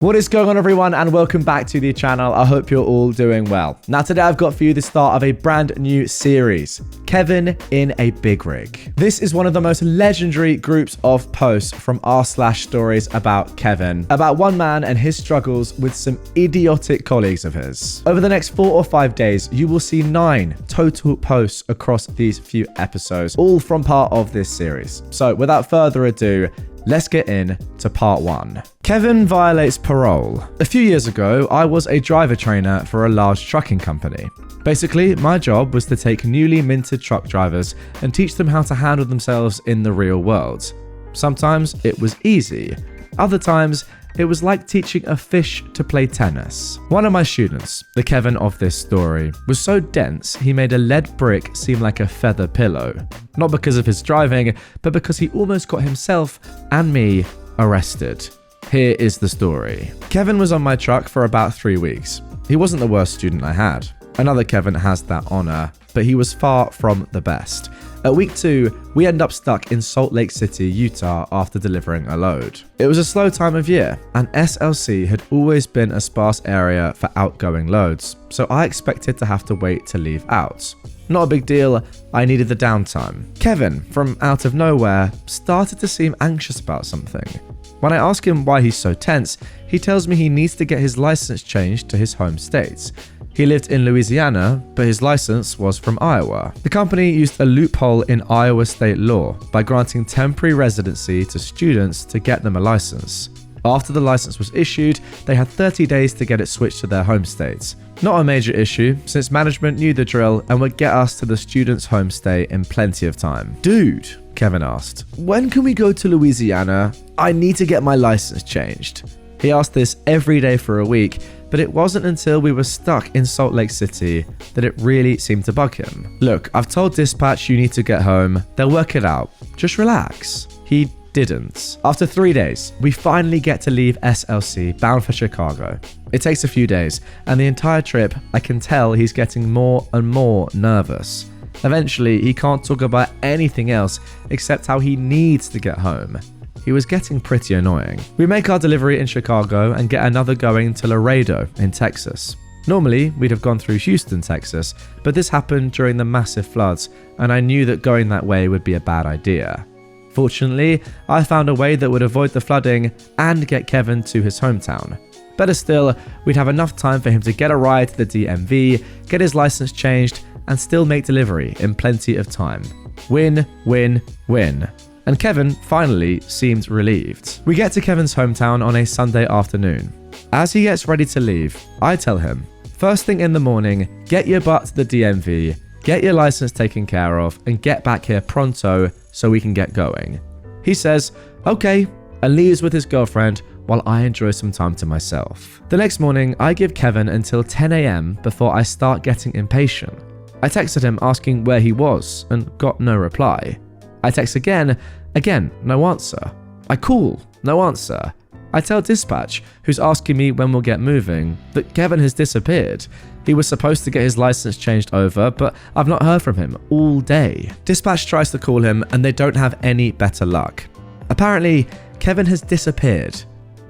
What is going on, everyone, and welcome back to the channel. I hope you're all doing well. Now today I've got for you the start of a brand new series, Kevin in a Big Rig. This is one of the most legendary groups of posts from r/StoriesAboutKevin about one man and his struggles with some idiotic colleagues of his. Over the next 4 or 5 days, you will see 9 total posts across these few episodes, all from part of this series. So without further ado, let's get in to part 1. Kevin violates parole. A few years ago, I was a driver trainer for a large trucking company. Basically, my job was to take newly minted truck drivers and teach them how to handle themselves in the real world. Sometimes it was easy. Other times, it was like teaching a fish to play tennis. One of my students, the Kevin of this story, was so dense he made a lead brick seem like a feather pillow. Not because of his driving, but because he almost got himself and me arrested. Here is the story. Kevin was on my truck for about 3 weeks. He wasn't the worst student I had. Another Kevin has that honor, but he was far from the best. At week 2, we end up stuck in Salt Lake City, Utah after delivering a load. It was a slow time of year, and SLC had always been a sparse area for outgoing loads, so I expected to have to wait to leave out. Not a big deal, I needed the downtime. Kevin, from out of nowhere, started to seem anxious about something. When I ask him why he's so tense, he tells me he needs to get his license changed to his home state. He lived in Louisiana, but his license was from Iowa. The company used a loophole in Iowa state law by granting temporary residency to students to get them a license. After the license was issued, they had 30 days to get it switched to their home states. Not a major issue, since management knew the drill and would get us to the student's home state in plenty of time. Dude, Kevin asked, when can we go to Louisiana? I need to get my license changed. He asked this every day for a week, but it wasn't until we were stuck in Salt Lake City that it really seemed to bug him. Look, I've told dispatch you need to get home. They'll work it out. Just relax. He didn't. After 3 days, we finally get to leave SLC bound for Chicago. It takes a few days, and the entire trip, I can tell he's getting more and more nervous. Eventually, he can't talk about anything else except how he needs to get home. He was getting pretty annoying. We make our delivery in Chicago and get another going to Laredo in Texas. Normally, we'd have gone through Houston, Texas, but this happened during the massive floods, and I knew that going that way would be a bad idea. Fortunately, I found a way that would avoid the flooding and get Kevin to his hometown. Better still, we'd have enough time for him to get a ride to the DMV, get his license changed, and still make delivery in plenty of time. Win, win, win. And Kevin finally seemed relieved. We get to Kevin's hometown on a Sunday afternoon. As he gets ready to leave, I tell him, first thing in the morning, get your butt to the DMV, get your license taken care of, and get back here pronto so we can get going. He says, okay, and leaves with his girlfriend while I enjoy some time to myself. The next morning, I give Kevin until 10 a.m. before I start getting impatient. I texted him asking where he was and got no reply. I text again, no answer. I call, no answer. I tell dispatch, who's asking me when we'll get moving, that Kevin has disappeared. He was supposed to get his license changed over, but I've not heard from him all day. Dispatch tries to call him and they don't have any better luck. Apparently, Kevin has disappeared.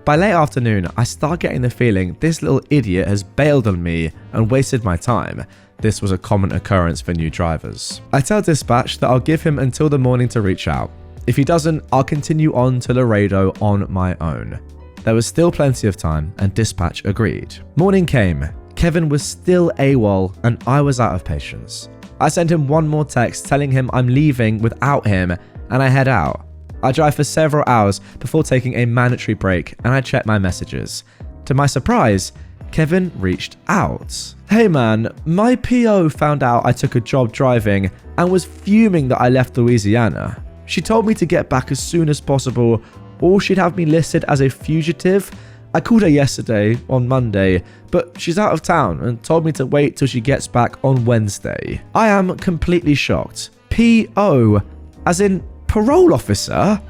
By late afternoon, I start getting the feeling this little idiot has bailed on me and wasted my time. This was a common occurrence for new drivers. I tell dispatch that I'll give him until the morning to reach out. If he doesn't, I'll continue on to Laredo on my own. There was still plenty of time, and dispatch agreed. Morning came. Kevin was still AWOL, and I was out of patience. I sent him one more text telling him I'm leaving without him, and I head out. I drive for several hours before taking a mandatory break, and I check my messages. To my surprise, Kevin reached out. Hey man, my PO found out I took a job driving and was fuming that I left Louisiana. She told me to get back as soon as possible, or she'd have me listed as a fugitive. I called her yesterday, on Monday, but she's out of town and told me to wait till she gets back on Wednesday. I am completely shocked. PO, as in parole officer?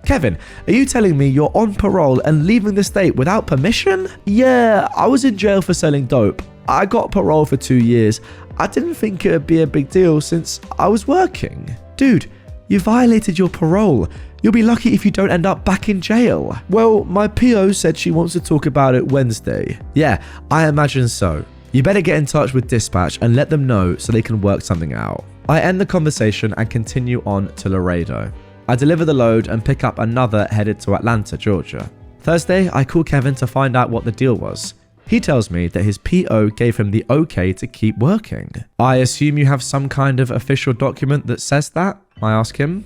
Kevin, are you telling me you're on parole and leaving the state without permission? Yeah, I was in jail for selling dope. I got parole for 2 years. I didn't think it would be a big deal since I was working. Dude, you violated your parole. You'll be lucky if you don't end up back in jail. Well, my PO said she wants to talk about it Wednesday. Yeah, I imagine so. You better get in touch with dispatch and let them know so they can work something out. I end the conversation and continue on to Laredo. I deliver the load and pick up another headed to Atlanta, Georgia. Thursday, I call Kevin to find out what the deal was. He tells me that his PO gave him the okay to keep working. I assume you have some kind of official document that says that? I ask him.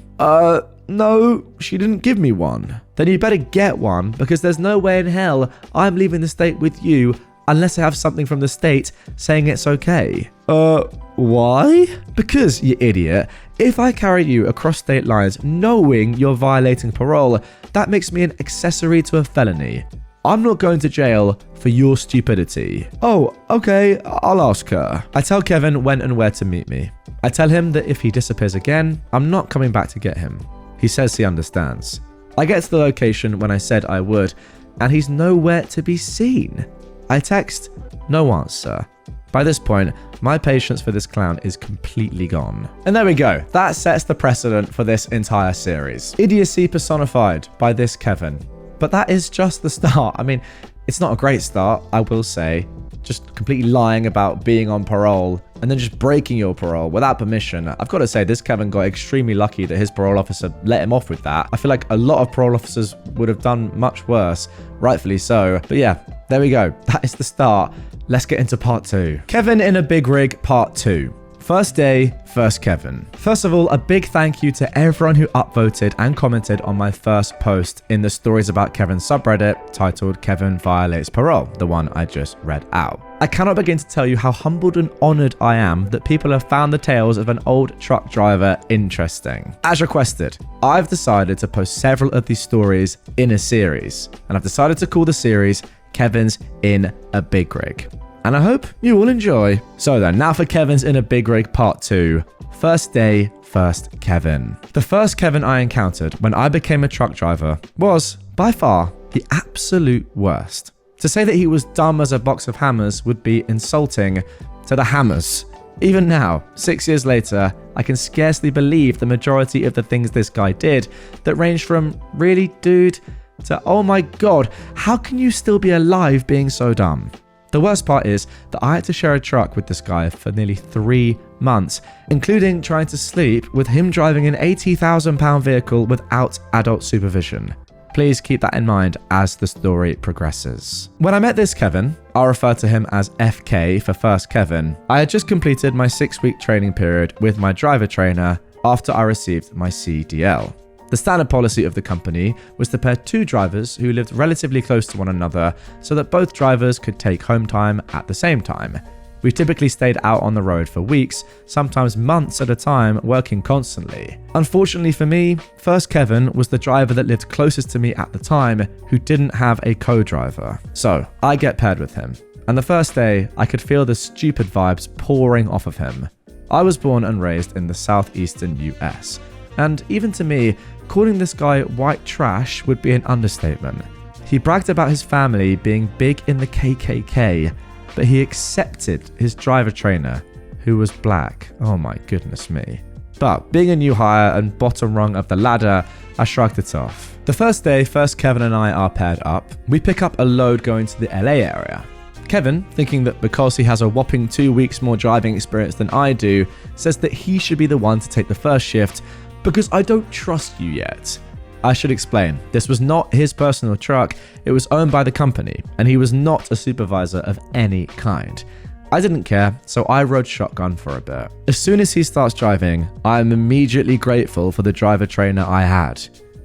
No, she didn't give me one. Then you better get one, because there's no way in hell I'm leaving the state with you unless I have something from the state saying it's okay. Why? Because, you idiot, if I carry you across state lines knowing you're violating parole, that makes me an accessory to a felony. I'm not going to jail for your stupidity. Oh, okay, I'll ask her. I tell Kevin when and where to meet me. I tell him that if he disappears again, I'm not coming back to get him. He says he understands. I get to the location when I said I would, and he's nowhere to be seen. I text, no answer. By this point, my patience for this clown is completely gone. And there we go. That sets the precedent for this entire series. Idiocy personified by this Kevin. But that is just the start. I mean, it's not a great start, I will say. Just completely lying about being on parole and then just breaking your parole without permission. I've got to say, this Kevin got extremely lucky that his parole officer let him off with that. I feel like a lot of parole officers would have done much worse, rightfully so. But yeah, there we go. That is the start. Let's get into part 2. Kevin in a Big Rig, part 2. First day, first Kevin. First of all, a big thank you to everyone who upvoted and commented on my first post in the Stories About Kevin subreddit titled Kevin Violates Parole, the one I just read out. I cannot begin to tell you how humbled and honoured I am that people have found the tales of an old truck driver interesting. As requested, I've decided to post several of these stories in a series, and I've decided to call the series Kevin's in a Big Rig. And I hope you will enjoy. So then, now for Kevin's in a Big Rig part 2. First day, first Kevin. The first Kevin I encountered when I became a truck driver was, by far, the absolute worst. To say that he was dumb as a box of hammers would be insulting to the hammers. Even now, 6 years later, I can scarcely believe the majority of the things this guy did that ranged from, really, dude, to, oh my god, how can you still be alive being so dumb? The worst part is that I had to share a truck with this guy for nearly 3 months, including trying to sleep with him driving an £80,000 vehicle without adult supervision. Please keep that in mind as the story progresses. When I met this Kevin, I'll refer to him as FK for first Kevin, I had just completed my 6-week training period with my driver trainer after I received my CDL. The standard policy of the company was to pair 2 drivers who lived relatively close to one another so that both drivers could take home time at the same time. We typically stayed out on the road for weeks, sometimes months at a time, working constantly. Unfortunately for me, first Kevin was the driver that lived closest to me at the time who didn't have a co-driver. So I get paired with him, and the first day I could feel the stupid vibes pouring off of him. I was born and raised in the southeastern US, and even to me, calling this guy white trash would be an understatement. He bragged about his family being big in the KKK, but he accepted his driver trainer, who was black. Oh my goodness me. But being a new hire and bottom rung of the ladder, I shrugged it off. The first day, first Kevin and I are paired up. We pick up a load going to the LA area. Kevin, thinking that because he has a whopping 2 weeks more driving experience than I do, says that he should be the one to take the first shift because I don't trust you yet. I should explain, this was not his personal truck, it was owned by the company, and he was not a supervisor of any kind. I didn't care, so I rode shotgun for a bit. As soon as he starts driving, I am immediately grateful for the driver trainer I had.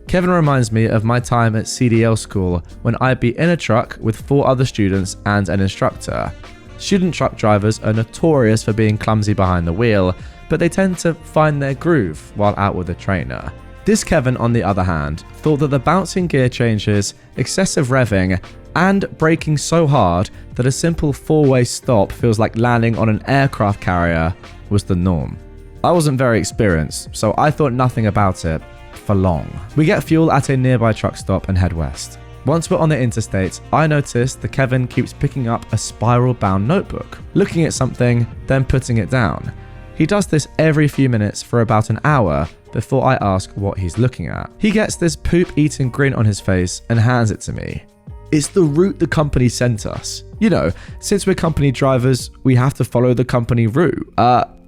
Kevin reminds me of my time at CDL school when I'd be in a truck with 4 other students and an instructor. Student truck drivers are notorious for being clumsy behind the wheel, but they tend to find their groove while out with a trainer. This Kevin, on the other hand, thought that the bouncing gear changes, excessive revving, and braking so hard that a simple 4-way stop feels like landing on an aircraft carrier was the norm. I wasn't very experienced, so I thought nothing about it for long. We get fuel at a nearby truck stop and head west. Once we're on the interstate, I notice that Kevin keeps picking up a spiral-bound notebook, looking at something, then putting it down. He does this every few minutes for about an hour before I ask what he's looking at. He gets this poop-eating grin on his face and hands it to me. It's the route the company sent us. You know, since we're company drivers, we have to follow the company route.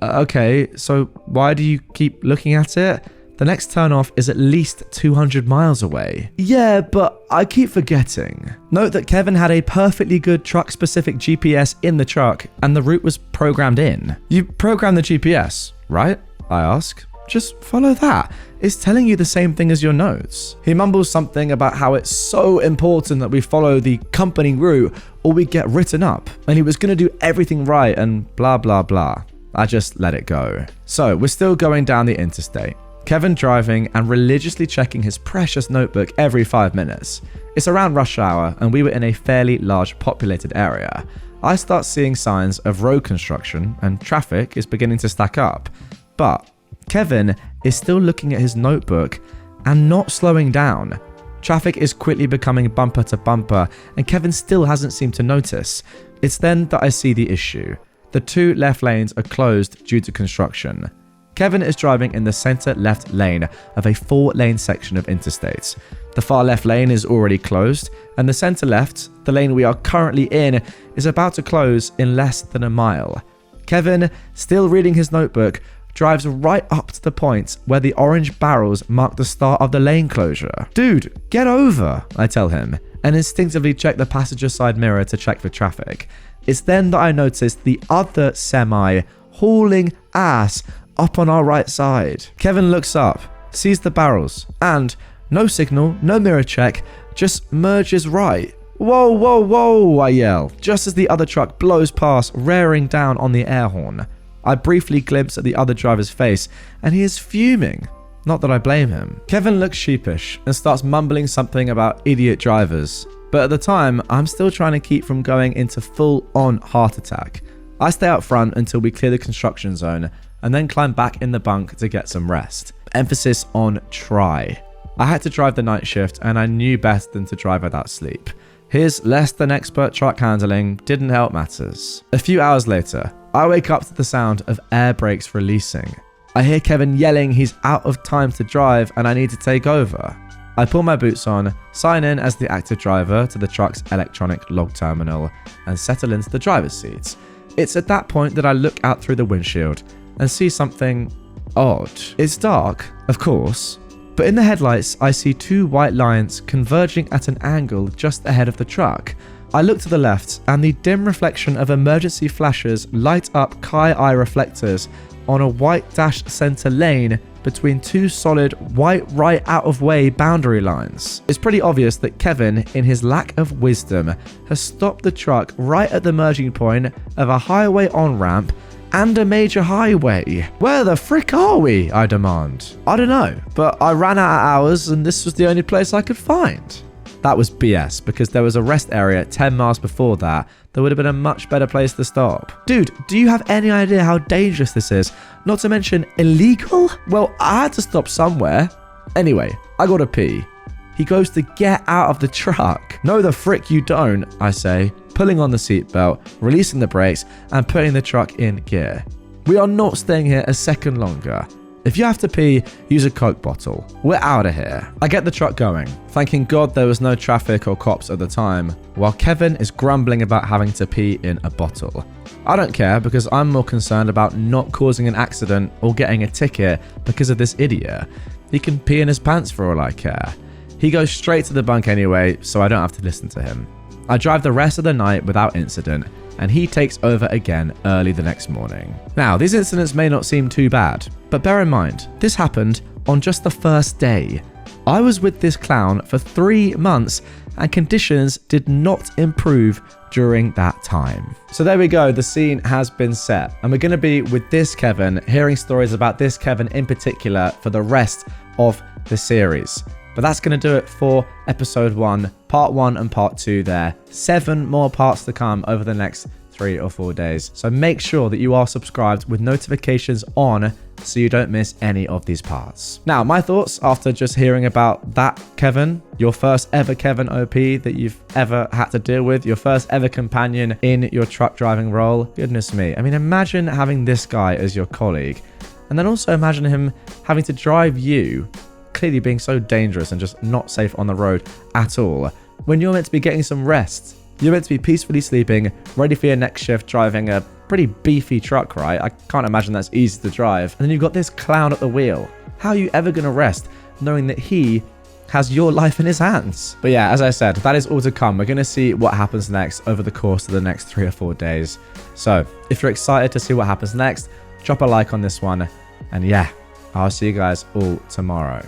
Okay, so why do you keep looking at it? The next turnoff is at least 200 miles away. Yeah, but I keep forgetting. Note that Kevin had a perfectly good truck-specific GPS in the truck, and the route was programmed in. You programmed the GPS, right? I ask. Just follow that. It's telling you the same thing as your notes. He mumbles something about how it's so important that we follow the company route or we get written up, and he was going to do everything right and blah blah blah. I just let it go. So we're still going down the interstate. Kevin driving and religiously checking his precious notebook every 5 minutes. It's around rush hour and we were in a fairly large populated area. I start seeing signs of road construction and traffic is beginning to stack up. But Kevin is still looking at his notebook and not slowing down. Traffic is quickly becoming bumper to bumper and Kevin still hasn't seemed to notice. It's then that I see the issue. The 2 left lanes are closed due to construction. Kevin is driving in the center left lane of a 4-lane section of interstates. The far left lane is already closed, and the center left, the lane we are currently in, is about to close in less than a mile. Kevin, still reading his notebook, drives right up to the point where the orange barrels mark the start of the lane closure. Dude, get over, I tell him, and instinctively check the passenger side mirror to check for traffic. It's then that I notice the other semi hauling ass up on our right side. Kevin looks up, sees the barrels, and no signal, no mirror check, just merges right. Whoa, whoa, whoa, I yell, just as the other truck blows past, raring down on the air horn. I briefly glimpse at the other driver's face, and he is fuming. Not that I blame him. Kevin looks sheepish and starts mumbling something about idiot drivers. But at the time, I'm still trying to keep from going into full-on heart attack. I stay out front until we clear the construction zone, and then climb back in the bunk to get some rest. Emphasis on try. I had to drive the night shift and I knew better than to drive without sleep. His less than expert truck handling didn't help matters. A few hours later, I wake up to the sound of air brakes releasing. I hear Kevin yelling he's out of time to drive and I need to take over. I pull my boots on, sign in as the active driver to the truck's electronic log terminal, and settle into the driver's seat. It's at that point that I look out through the windshield and see something odd. It's dark, of course, but in the headlights I see 2 white lines converging at an angle just ahead of the truck. I look to the left and the dim reflection of emergency flashes light up Kai-eye reflectors on a white dashed center lane between 2 solid white right out of way boundary lines. It's pretty obvious that Kevin, in his lack of wisdom, has stopped the truck right at the merging point of a highway on-ramp and a major highway. Where the frick are we, I demand. I don't know, but I ran out of hours and this was the only place I could find. That was BS, because there was a rest area 10 miles before that would have been a much better place to stop. Dude, do you have any idea how dangerous this is? Not to mention illegal? Well, I had to stop somewhere. Anyway, I gotta pee. He goes to get out of the truck. No, the frick you don't, I say, pulling on the seatbelt, releasing the brakes, and putting the truck in gear. We are not staying here a second longer. If you have to pee, use a Coke bottle. We're out of here. I get the truck going, thanking God there was no traffic or cops at the time, while Kevin is grumbling about having to pee in a bottle. I don't care, because I'm more concerned about not causing an accident or getting a ticket because of this idiot. He can pee in his pants for all I care. He goes straight to the bunk anyway, so I don't have to listen to him. I drive the rest of the night without incident, and he takes over again early the next morning. Now, these incidents may not seem too bad, but bear in mind, this happened on just the first day. I was with this clown for 3 months, and conditions did not improve during that time. So there we go, the scene has been set, and we're going to be with this Kevin, hearing stories about this Kevin in particular for the rest of the series. But that's going to do it for episode 1, part 1 and part 2 there. 7 more parts to come over the next 3 or 4 days. So make sure that you are subscribed with notifications on so you don't miss any of these parts. Now, my thoughts after just hearing about that Kevin, your first ever Kevin OP that you've ever had to deal with, your first ever companion in your truck driving role. Goodness me. I mean, imagine having this guy as your colleague, and then also imagine him having to drive you, clearly being so dangerous and just not safe on the road at all, when you're meant to be getting some rest. You're meant to be peacefully sleeping, ready for your next shift, driving a pretty beefy truck, right? I can't imagine that's easy to drive. And then you've got this clown at the wheel. How are you ever going to rest knowing that he has your life in his hands? But yeah, as I said, that is all to come. We're going to see what happens next over the course of the next 3 or 4 days. So if you're excited to see what happens next, drop a like on this one. And yeah, I'll see you guys all tomorrow.